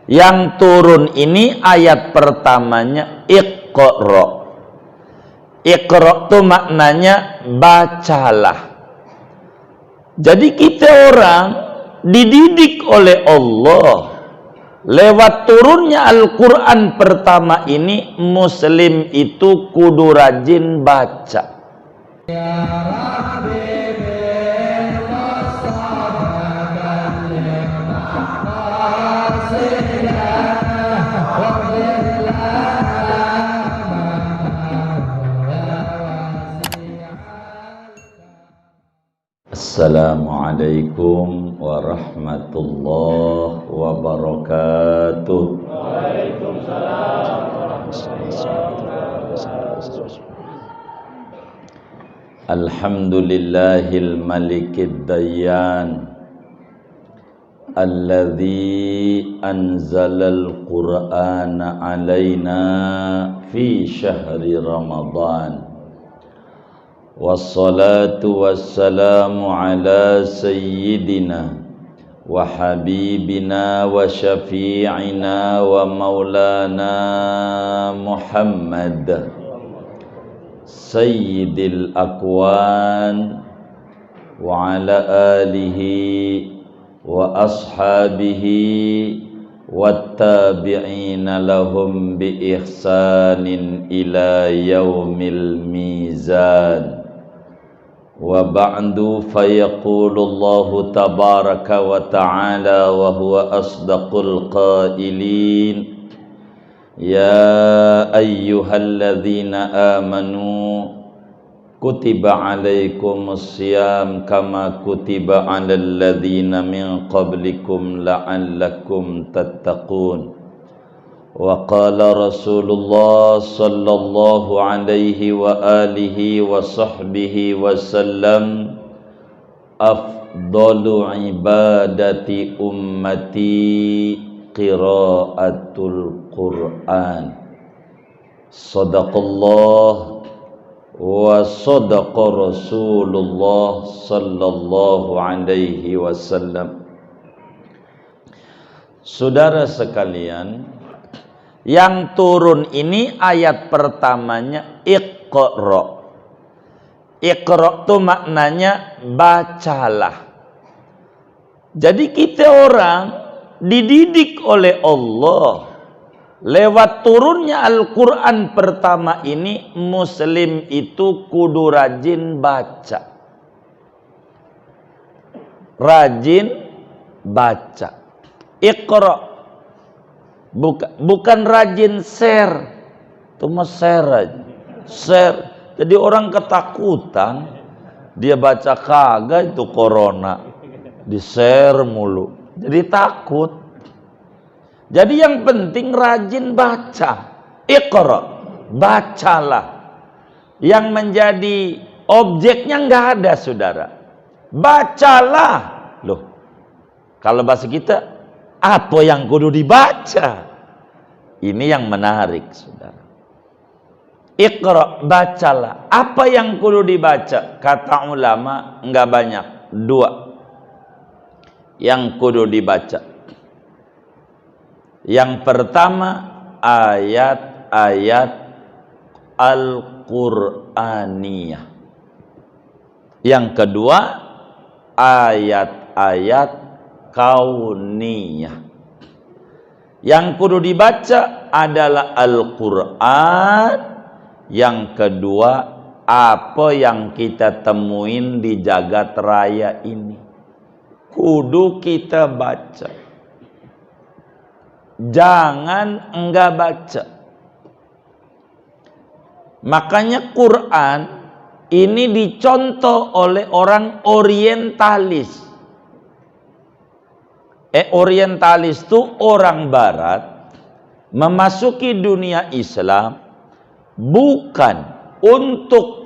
Yang turun ini ayat pertamanya Iqra. Iqra itu maknanya bacalah. Jadi kita orang dididik oleh Allah lewat turunnya Al-Quran pertama ini, muslim itu kudu rajin baca. Assalamualaikum warahmatullahi wabarakatuh. Waalaikumsalam warahmatullahi wabarakatuh. Alhamdulillahil malikid dayyan alladzi anzalal qur'ana alaina fi syahri Ramadan. Wassalatu wassalamu ala sayyidina wa habibina wa syafi'ina wa maulana Muhammad sayyidil akwan wa ala alihi wa ashabihi wattabi'ina lahum bi ihsanin ila yaumil mizan. Wa ba'du fayaqulullahu tabaraka wa ta'ala wa huwa asdaqul qailin ya ayyuhalladzina amanu kutiba alaikumus syiyam kama kutiba alal ladzina min qablikum la'allakum tattaqun. Wa qala Rasulullah sallallahu alaihi wa alihi wa sahbihi wasallam afdalu ibadati ummati qiraatul Qur'an. Sadaqallah wa sadaqa Rasulullah sallallahu alaihi wasallam. Saudara sekalian, yang turun ini ayat pertamanya Iqra. Iqra itu maknanya bacalah. Jadi kita orang dididik oleh Allah lewat turunnya Al-Quran pertama ini, muslim itu kudu rajin baca. Rajin baca. Iqra. Bukan rajin share. Itu mah share aja. Share. Jadi orang ketakutan. Dia baca kagak itu corona. Di share mulu. Jadi takut. Jadi yang penting rajin baca. Iqra. Bacalah. Yang menjadi objeknya nggak ada, saudara. Bacalah. Loh. Kalau bahasa kita, apa yang kudu dibaca? Ini yang menarik, saudara. Iqra, bacalah. Apa yang kudu dibaca? Kata ulama, enggak banyak. 2 yang kudu dibaca. Yang pertama, ayat-ayat Al-Qur'aniyah. Yang kedua, ayat-ayat kauniyah. Yang kudu dibaca adalah Al-Quran. Yang kedua, apa yang kita temuin di jagat raya ini, kudu kita baca. Jangan enggak baca. Makanya Quran ini dicontoh oleh orang orientalis. Orientalis itu orang barat memasuki dunia Islam bukan untuk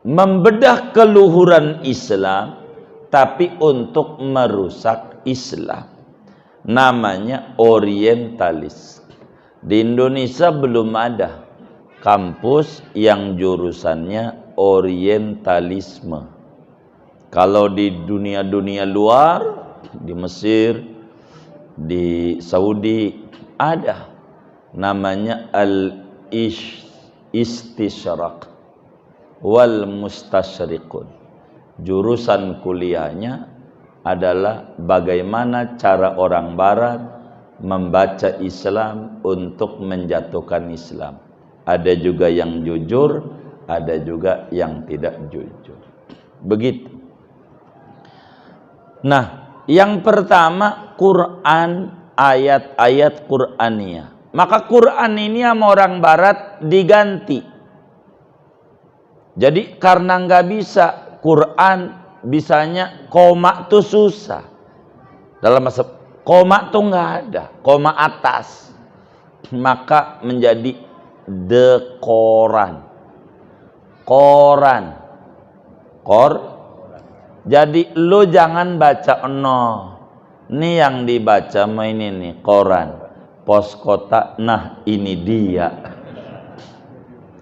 membedah keluhuran Islam, tapi untuk merusak Islam. Namanya orientalis. Di Indonesia belum ada kampus yang jurusannya orientalisme. Kalau di dunia-dunia luar, di Mesir, di Saudi ada namanya al-istisyraq wal mustasyriqun. Jurusan kuliahnya adalah bagaimana cara orang barat membaca Islam untuk menjatuhkan Islam. Ada juga yang jujur, ada juga yang tidak jujur. Begitu. Nah, yang pertama Quran, ayat-ayat Qur'aniyah. Maka Quran ini sama orang barat diganti. Jadi karena nggak bisa Quran, bisanya koma tuh susah. Dalam masa koma tuh nggak ada, koma atas. Maka menjadi Quran. Jadi lu jangan baca no. Ini yang dibaca ini nih koran. Pos kota, nah ini dia.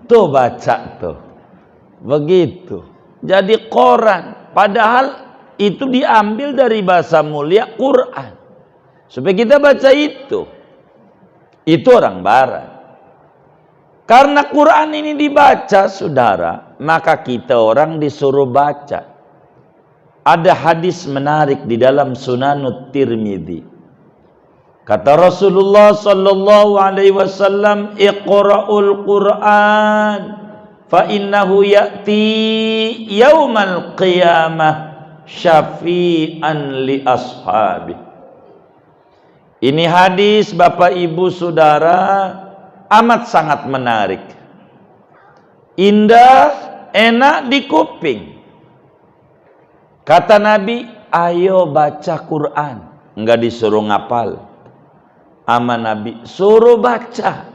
Tuh baca tuh. Begitu. Jadi koran. Padahal itu diambil dari bahasa mulia Quran. Supaya kita baca itu. Itu orang barat. Karena Quran ini dibaca, saudara, maka kita orang disuruh baca. Ada hadis menarik di dalam Sunanut Tirmidzi. Kata Rasulullah sallallahu alaihi wasallam, "Iqra'ul Qur'an fa innahu ya'ti yaumal qiyamah syafi'an li ashabi." Ini hadis Bapak Ibu Saudara amat sangat menarik. Indah, enak di kuping. Kata Nabi, ayo baca Quran. Enggak disuruh ngapal. Ama Nabi, suruh baca.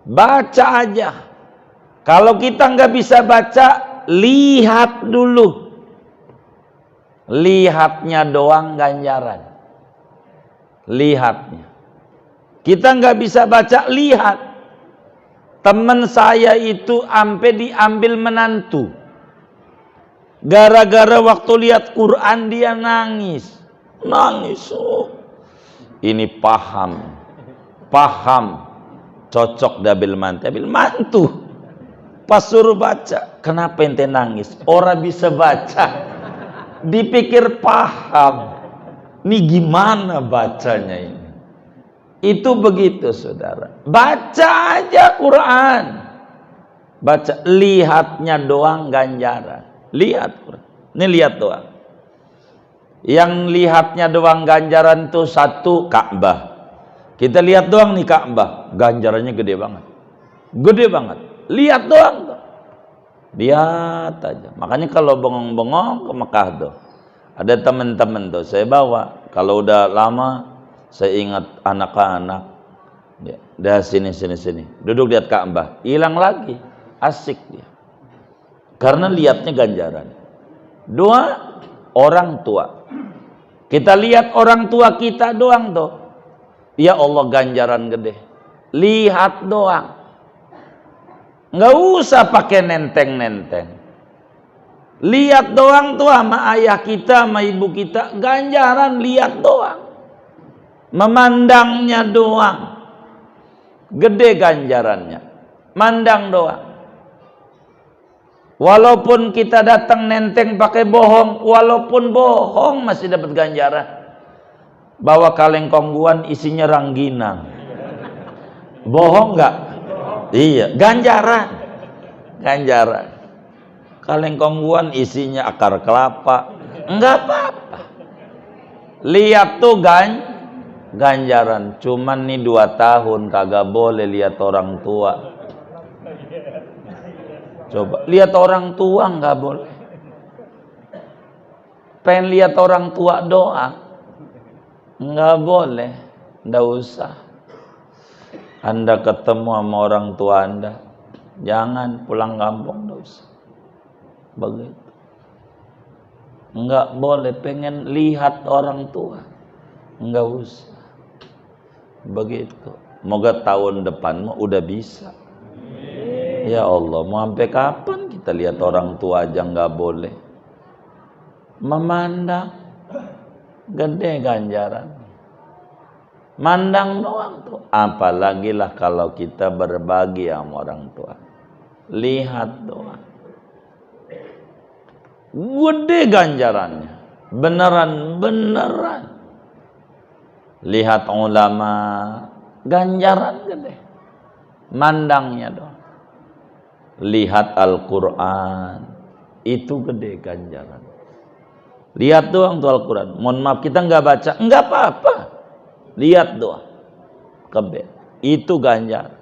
Baca aja. Kalau kita enggak bisa baca, lihat dulu. Lihatnya doang ganjaran. Lihatnya. Kita enggak bisa baca, lihat. Teman saya itu sampai diambil menantu. Gara-gara waktu lihat Quran dia nangis. Nangis. Oh. Ini paham. Cocok dabil mantu. Pas suruh baca, kenapa ente nangis? Orang bisa baca. Dipikir paham. Ini gimana bacanya ini? Itu begitu, saudara. Baca aja Quran. Baca, lihatnya doang ganjaran. Lihat, ini lihat doang. Yang lihatnya doang ganjaran tuh satu, Ka'bah. Kita lihat doang nih Ka'bah, ganjarannya gede banget. Gede banget. Lihat doang tuh. Lihat aja. Makanya kalau bengong-bengong ke Mekah tuh, ada teman-teman tuh saya bawa. Kalau udah lama saya ingat anak-anak. Ya, dah sini. Duduk lihat Ka'bah, hilang lagi. Asik dia. Karena lihatnya ganjaran. Dua, orang tua. Kita lihat orang tua kita doang tuh. Ya Allah, ganjaran gede. Lihat doang. Nggak usah pakai nenteng-nenteng. Lihat doang tuh sama ayah kita, sama ibu kita. Ganjaran lihat doang. Memandangnya doang. Gede ganjarannya. Mandang doang. Walaupun kita datang nenteng pakai bohong, walaupun bohong masih dapat ganjaran. Bawa kaleng kongguan isinya rangginang. Bohong enggak? Iya, ganjaran. Kaleng kongguan isinya akar kelapa. Enggak apa-apa. Lihat tuh ganjaran. Cuman nih 2 tahun kagak boleh lihat orang tua. Coba lihat orang tua nggak boleh. Pengen lihat orang tua doang, nggak boleh, nggak usah. Anda ketemu sama orang tua Anda, jangan pulang kampung, nggak usah. Begitu. Nggak boleh pengen lihat orang tua, nggak usah. Begitu. Moga tahun depanmu udah bisa. Ya Allah, mau sampai kapan kita lihat orang tua aja nggak boleh? Memandang gede ganjaran. Mandang doang tuh. Apalagi lah kalau kita berbagi sama orang tua. Lihat doang. Gede ganjarannya. Beneran. Lihat ulama, ganjaran gede. Mandangnya doang. Lihat Al-Quran, itu gede ganjaran. Lihat doang tuh Al-Quran. Mohon maaf kita nggak baca, nggak apa-apa. Lihat doang, kebe. Itu ganjaran.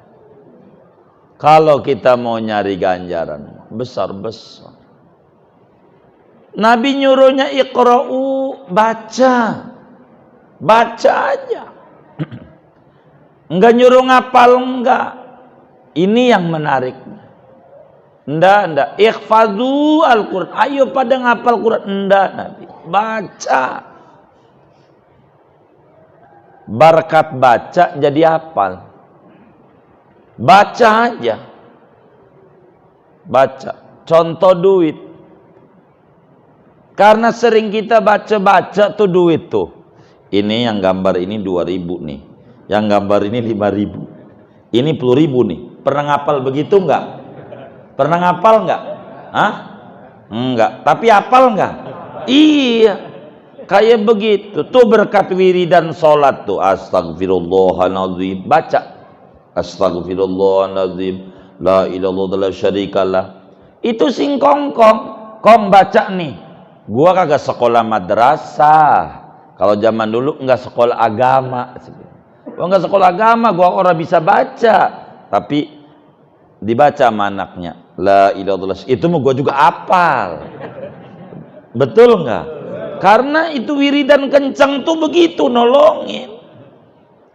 Kalau kita mau nyari ganjaran besar-besar, Nabi nyuruhnya iqra'u, baca aja. Enggak nyuruh ngapal, enggak. Ini yang menariknya. Enggak. Ikhfadhu Al-Quran. Ayo pada ngapal Quran. Enggak, Nabi. Baca. Berkat baca jadi hafal. Baca aja. Baca. Contoh duit. Karena sering kita baca-baca tuh duit tuh. Ini yang gambar ini 2.000 nih. Yang gambar ini 5.000. Ini 10.000 nih. Pernah ngapal begitu enggak? Pernah ngapal enggak? Hah? Enggak. Tapi hafal enggak? Iya. Kayak begitu. Tuh berkat wiridan sholat tuh. Astagfirullahaladzim. Baca. Astagfirullahaladzim. La ilallah la syarikalah. Itu singkongkong. Kong baca nih. Gua kagak sekolah madrasah. Kalau zaman dulu enggak sekolah agama. Gua enggak sekolah agama, gua orang bisa baca. Tapi dibaca sama anaknya. La ilallah. Itu mau gua juga hafal. Betul enggak? Karena itu wiridan kencang tuh begitu nolongin.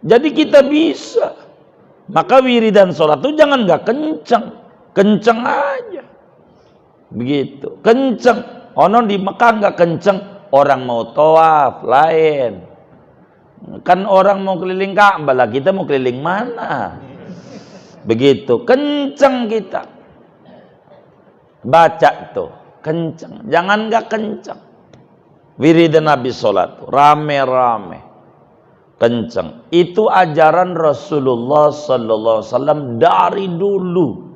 Jadi kita bisa. Maka wiridan sholat tuh jangan enggak kencang. Kencang aja. Begitu. Kencang. Ono di Mekah enggak kencang. Orang mau tawaf lain. Kan orang mau keliling Ka'bah lah, kita mau keliling mana? Begitu, kenceng kita. Baca tuh, kenceng. Jangan enggak kenceng. Wiridan Nabi sholat, rame-rame. Kenceng. Itu ajaran Rasulullah sallallahu alaihi wasallam dari dulu.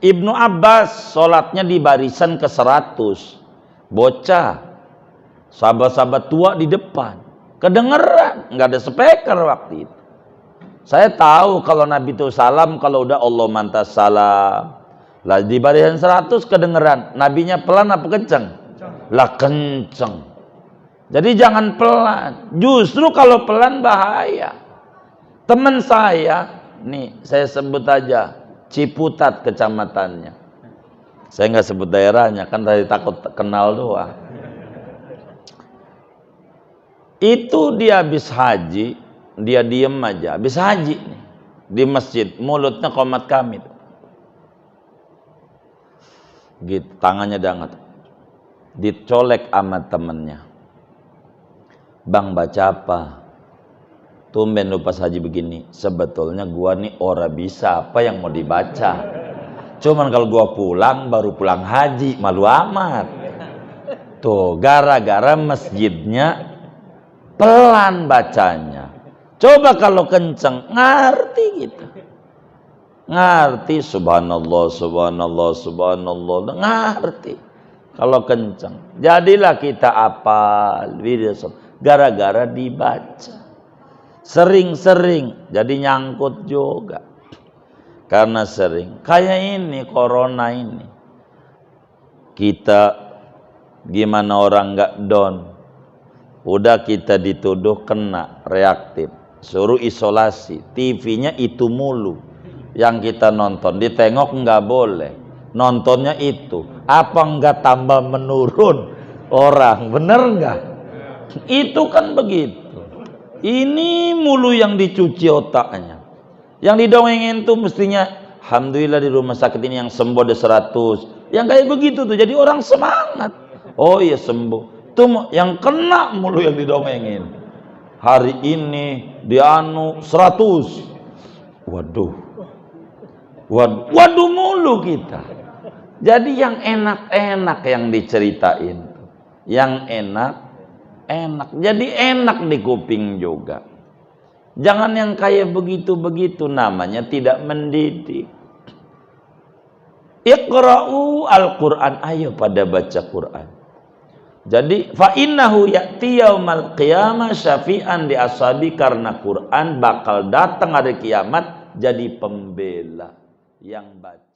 Ibnu Abbas sholatnya di barisan ke-100. Bocah. Sahabat-sahabat tua di depan. Kedengeran, nggak ada speaker waktu itu. Saya tahu kalau Nabi itu salam, kalau udah Allah mantas salam. Lah di barisan 100 kedengeran. Nabinya pelan apa kenceng? Lah kenceng. Jadi jangan pelan. Justru kalau pelan bahaya. Teman saya, nih saya sebut aja, Ciputat kecamatannya. Saya nggak sebut daerahnya, kan tadi takut kenal doang. Itu dia habis haji, dia diem aja. Habis haji nih, di masjid, mulutnya qomat kamit. Gitu, tangannya dangat. Dicolek sama temennya. Bang baca apa? Tumben lu pas haji begini. Sebetulnya gua nih ora bisa apa yang mau dibaca. Cuman kalau gua pulang, baru pulang haji, malu amat. Tuh, gara-gara masjidnya pelan bacanya. Coba kalau kenceng, ngerti kita. Ngerti, subhanallah, subhanallah, subhanallah. Ngerti. Kalau kenceng. Jadilah kita apal. Gara-gara dibaca. Sering-sering. Jadi nyangkut juga. Karena sering. Kayak ini, corona ini. Kita gimana orang nggak down. Udah kita dituduh kena reaktif, suruh isolasi, TV-nya itu mulu yang kita nonton, ditengok nggak boleh, nontonnya itu, apa nggak tambah menurun orang, bener nggak? Itu kan begitu. Ini mulu yang dicuci otaknya, yang didongengin tuh mestinya, alhamdulillah di rumah sakit ini yang sembuh ada 100, yang kayak begitu tuh, jadi orang semangat, oh iya sembuh. Yang kena mulu yang didongengin. Hari ini dianu 100. Waduh mulu kita. Jadi yang enak-enak yang diceritain. Yang enak. Jadi enak di kuping juga. Jangan yang kayak begitu-begitu, namanya tidak mendidik. Iqra'u al-Quran, ayo pada baca Quran. Jadi fa innahu ya'ti yaumal qiyamah syafi'an li ashabi, karena Quran bakal datang hari kiamat jadi pembela yang baca.